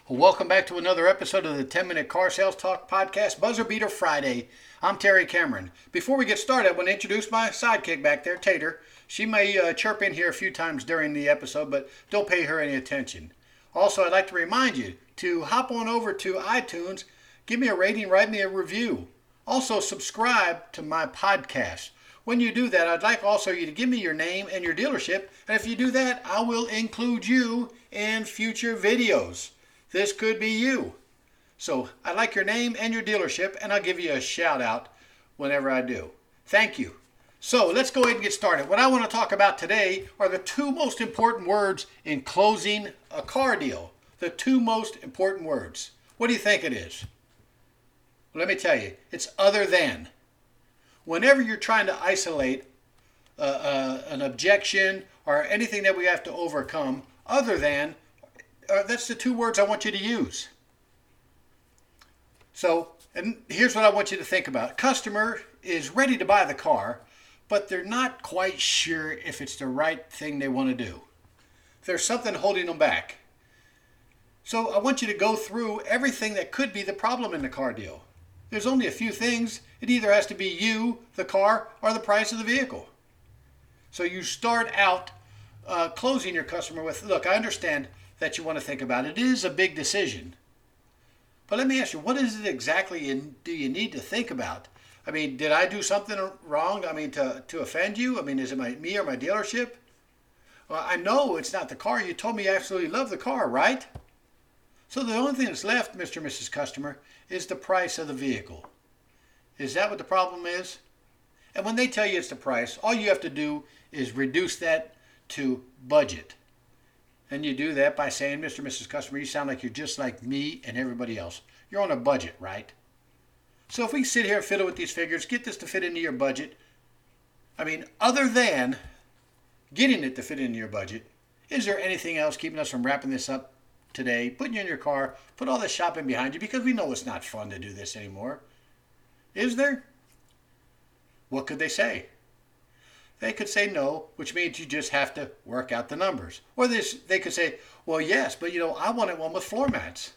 Well, welcome back to another episode of the 10-Minute Car Sales Talk Podcast, Buzzer Beater Friday. I'm Terry Cameron. Before we get started, I want to introduce my sidekick back there, Tater. She may chirp in here a few times during the episode, but don't pay her any attention. Also, I'd like to remind you to hop on over to iTunes, give me a rating, write me a review. Also, subscribe to my podcast. When you do that, I'd like also you to give me your name and your dealership, and if you do that, I will include you in future videos. This could be you. So I'd like your name and your dealership, and I'll give you a shout out whenever I do. Thank you. So let's go ahead and get started. What I want to talk about today are the two most important words in closing a car deal. The two most important words. What do you think it is? Well, let me tell you, it's other than. Whenever you're trying to isolate an objection or anything that we have to overcome, other than, that's the two words I want you to use. So, and here's what I want you to think about. Customer is ready to buy the car, but they're not quite sure if it's the right thing they want to do. There's something holding them back. So I want you to go through everything that could be the problem in the car deal. There's only a few things. It either has to be you, the car, or the price of the vehicle. So you start out closing your customer with, look, I understand that you want to think about it. It is a big decision. But let me ask you, what is it exactly do you need to think about? I mean, did I do something wrong? I mean, to offend you? I mean, is it me or my dealership? Well, I know it's not the car. You told me you absolutely love the car, right? So the only thing that's left, Mr. and Mrs. Customer, is the price of the vehicle. Is that what the problem is? And when they tell you it's the price, all you have to do is reduce that to budget. And you do that by saying, Mr. and Mrs. Customer, you sound like you're just like me and everybody else. You're on a budget, right? So if we sit here and fiddle with these figures, get this to fit into your budget. I mean, other than getting it to fit into your budget, is there anything else keeping us from wrapping this up today, putting you in your car, put all this shopping behind you, because we know it's not fun to do this anymore? Is there? What could they say? They could say no, which means you just have to work out the numbers. Or they could say, well, yes, but I wanted one with floor mats.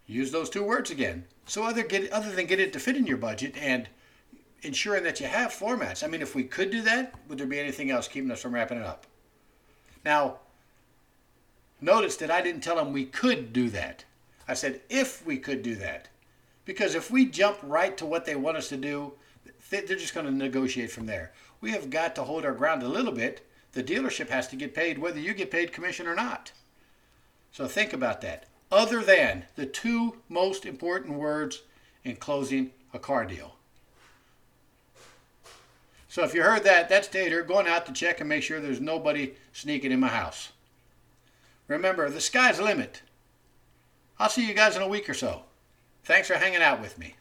Use those two words again. So other than get it to fit in your budget and ensuring that you have floor mats, I mean, if we could do that, would there be anything else keeping us from wrapping it up? Now, notice that I didn't tell them we could do that. I said if we could do that. Because if we jump right to what they want us to do, they're just going to negotiate from there. We have got to hold our ground a little bit. The dealership has to get paid whether you get paid commission or not. So think about that. Other than the two most important words in closing a car deal. So if you heard that, that's Tater going out to check and make sure there's nobody sneaking in my house. Remember, the sky's the limit. I'll see you guys in a week or so. Thanks for hanging out with me.